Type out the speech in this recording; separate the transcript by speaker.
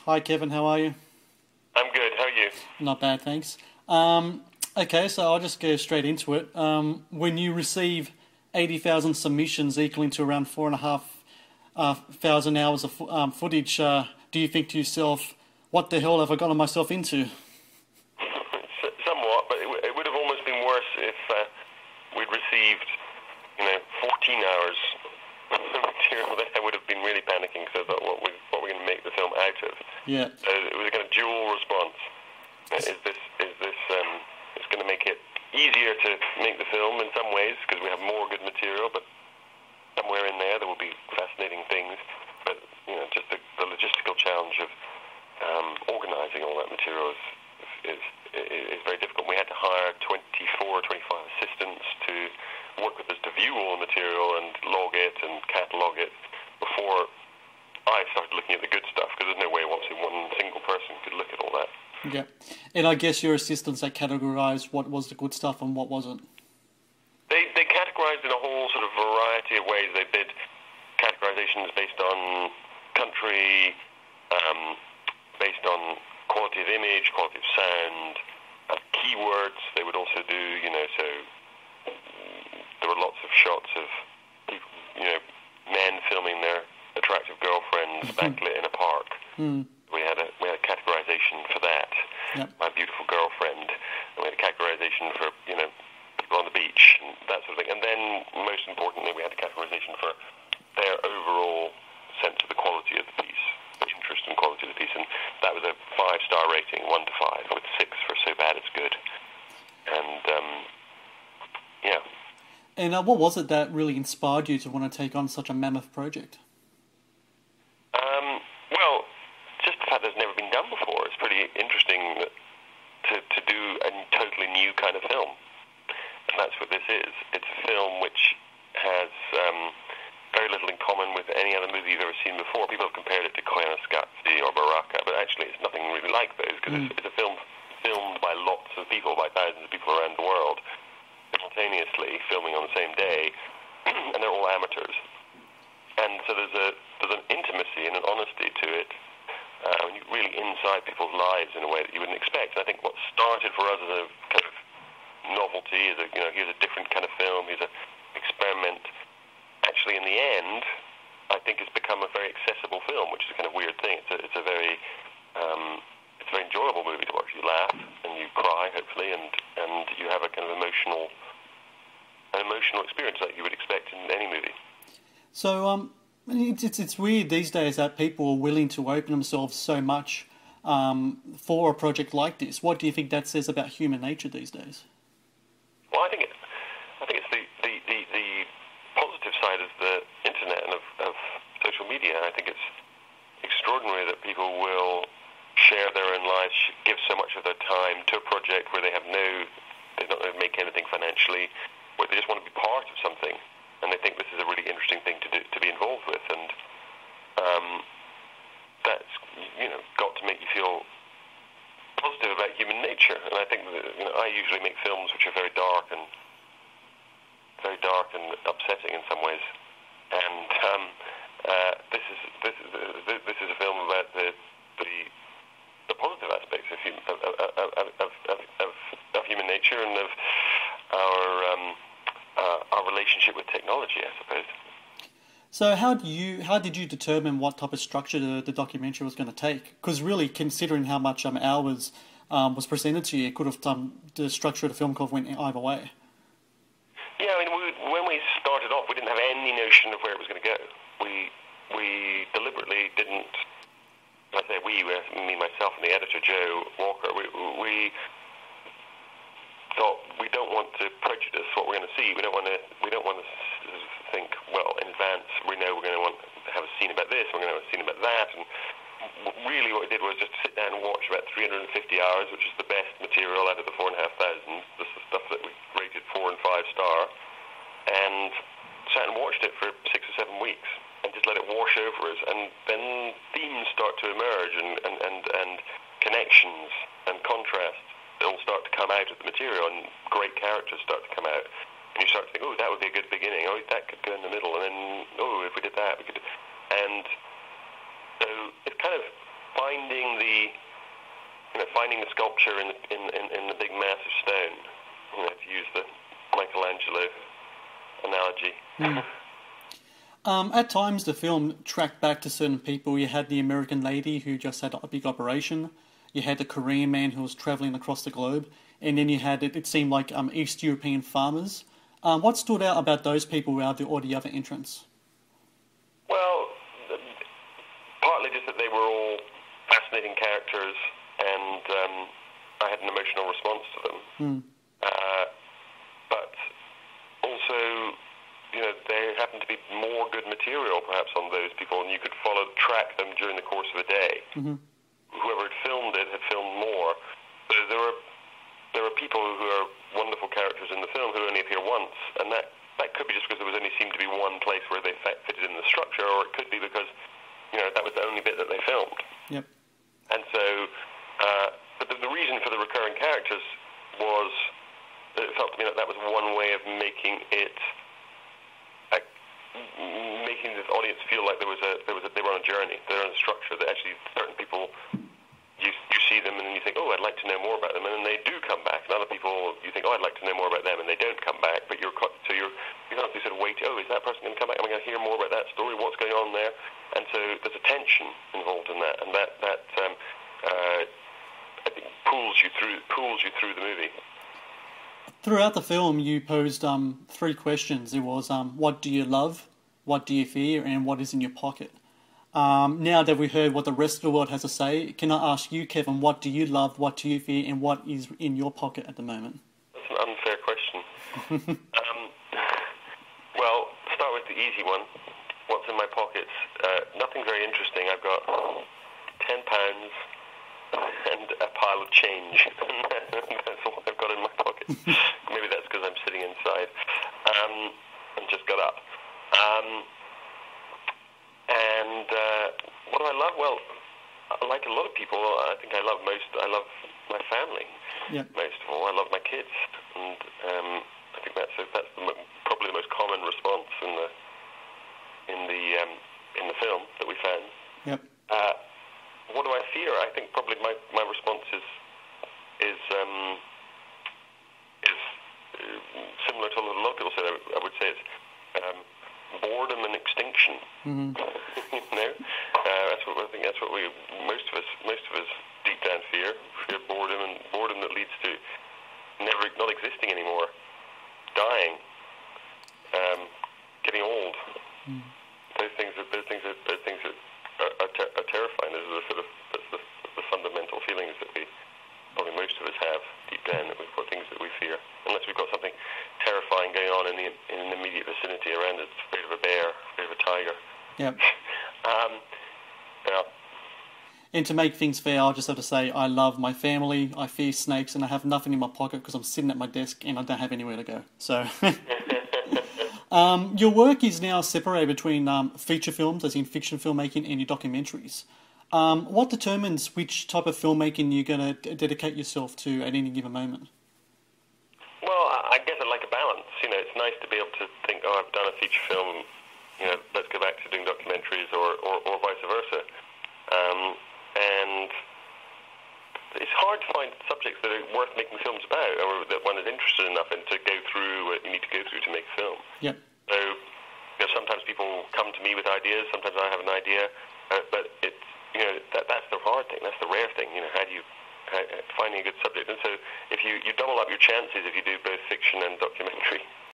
Speaker 1: Hi Kevin, how are you?
Speaker 2: I'm good. How are you?
Speaker 1: Not bad, thanks. Okay, so I'll just go straight into it. When you receive 80,000 submissions equaling to around 4,500 hours of footage, do you think to yourself, what the hell have I gotten myself into?
Speaker 2: Somewhat, but it would have almost been worse if we'd received, 14 hours of material. Then I would have been really panicking. So I thought, what we're going to make the film out of?
Speaker 1: Yeah.
Speaker 2: So it was a kind of dual response. It's going to make it easier to make the film in some ways because we have more good material, but somewhere in there will be fascinating things. But just the logistical challenge of organising all that material is very difficult. We had to hire 24, 25 assistants to work with us to view all the material and log it and catalogue it before I started looking at the good stuff, because there's no way obviously one single person could look at all that.
Speaker 1: Yeah. And I guess your assistants that categorised what was the good stuff and what wasn't.
Speaker 2: They categorised in a whole sort of variety of ways. They did categorisations based on country, based on quality of image, quality of sound, keywords. They would also do, so there were lots of shots of people, men filming their attractive girlfriends backlit in a park.
Speaker 1: Mm.
Speaker 2: We had a categorization for that.
Speaker 1: Yep.
Speaker 2: My beautiful girlfriend. And we had a categorization for people on the beach and that sort of thing. And then most importantly, we had a categorization for their overall sense of the quality of the piece, the interest and quality of the piece. And that was a 5-star rating, 1 to 5, with 6 for so bad it's good. And yeah.
Speaker 1: And what was it that really inspired you to want to take on such a mammoth project?
Speaker 2: Well, just the fact that it's never been done before. It's pretty interesting to do a totally new kind of film. And that's what this is. It's a film which has very little in common with any other movie you've ever seen before. People have compared it to Koyaanisqatsi or Baraka, but actually it's nothing really like those, because it's a film filmed by lots of people, by thousands of people around the world, simultaneously filming on the same day, and they're all amateurs. And so there's an intimacy and an honesty to it, when you're really inside people's lives in a way that you wouldn't expect. And I think what started for us as a kind of novelty is here's a different kind of film, here's an experiment. Actually, in the end, I think it's become a very accessible film, which is a kind of weird thing. It's a very enjoyable movie to watch. You laugh and you cry, hopefully, and you have a kind of emotional experience that you would expect in any movie.
Speaker 1: So, it's weird these days that people are willing to open themselves so much for a project like this. What do you think that says about human nature these days?
Speaker 2: Well, I think it's the positive side of the internet and of social media. I think it's extraordinary that people will share their own lives, give so much of their time to a project where they don't make anything financially, where they just want to be part of something. And they think this is a really interesting thing to do, to be involved with, and that's got to make you feel positive about human nature. And I think that, I usually make films which are very dark and upsetting in some ways, and this is a film about the positive aspects of human nature and of our relationship with technology, I suppose.
Speaker 1: So how did you determine what type of structure the documentary was going to take? Because really, considering how much hours was presented to you, it could have the structure of the film could have went either way.
Speaker 2: Yeah, I mean, when we started off, we didn't have any notion of where it was going to go. We deliberately didn't. I say we, me, myself, and the editor Joe Walker. We thought we don't want to prejudice what we're going to see. We don't want to think, well, in advance we know we're going to want to have a scene about this, we're going to have a scene about that, and really what we did was just sit down and watch about 350 hours, which is the best material out of the 4,500. This is the stuff that we rated 4 and 5 star, and sat and watched it for 6 or 7 weeks and just let it wash over us, and then themes start to emerge and connections and contrasts. They'll start to come out of the material, and great characters start to come out. And you start to think, oh, that would be a good beginning. Oh, that could go in the middle. And then, oh, if we did that, we could. And so it's kind of 5 finding the sculpture in the big massive stone. To use the Michelangelo analogy.
Speaker 1: At times, the film tracked back to certain people. You had the American lady who just had a big operation. You had the Korean man who was travelling across the globe. And then you had, it seemed like East European farmers. What stood out about those people or the other entrants?
Speaker 2: Well, partly just that they were all fascinating characters, and I had an emotional response to them. But also, there happened to be more good material perhaps on those people, and you could track them during the course of a day. Whoever had filmed it had filmed more. So there were people who are wonderful characters in the film who only appear once, and that could be just because there was only seemed to be one place where they fitted in the structure, or it could be because that was the only bit that they filmed.
Speaker 1: Yep.
Speaker 2: And so, but the reason for the recurring characters was that it felt to me that was one way of making the audience feel like they were on a journey. They're on a structure that actually certain people you see them and then you think, oh, I'd like to know more about them, and then they do come back. And other people you think, oh, I'd like to know more about them, and they don't come back. But you're constantly sort of waiting. Oh, is that person going to come back? Am I going to hear more about that story? What's going on there? And so there's a tension involved in that, and that I think pulls you through the movie.
Speaker 1: Throughout the film, you posed 3 questions. It was, what do you love, what do you fear, and what is in your pocket? Now that we've heard what the rest of the world has to say, can I ask you, Kevin, what do you love, what do you fear, and what is in your pocket at the moment?
Speaker 2: That's an unfair question. Well, start with the easy one. What's in my pockets? Nothing very interesting. I've got £10 and a pile of change. That's all I've got in my pocket. Maybe that's because I'm sitting inside and just got up. And what do I love? Well, like a lot of people, I think I love my family.
Speaker 1: Yeah.
Speaker 2: Most of all, I love my kids, and I think that's probably the most common response in the film that we found.
Speaker 1: Yep.
Speaker 2: What do I fear? I think probably my response is similar to what a lot of people say. I would say it's boredom and extinction. That's what most of us deep down fear boredom that leads to not existing anymore, dying, getting old. Those things are terrifying. That's the fundamental feelings that probably most of us have deep down, that we've got things that we fear, unless we've got something terrifying going on in the immediate vicinity around us. Fear of a bear, fear of a tiger.
Speaker 1: Yep.
Speaker 2: Yeah.
Speaker 1: And to make things fair, I'll just have to say I love my family, I fear snakes, and I have nothing in my pocket because I'm sitting at my desk and I don't have anywhere to go. So, your work is now separated between feature films, as in fiction filmmaking, and your documentaries. What determines which type of filmmaking you're going to dedicate yourself to at any given moment?
Speaker 2: Well, I guess I like a balance. It's nice to be able to think, oh, I've done a feature film, let's go back to doing documentaries, or vice versa. And it's hard to find subjects that are worth making films about, or that one is interested enough in to go through what you need to go through to make a film.
Speaker 1: Yep.
Speaker 2: So, sometimes people come to me with ideas, sometimes I have an idea, but it's, that's the hard thing, that's the rare thing, finding a good subject. And so if you double up your chances if you do both fiction and documentary.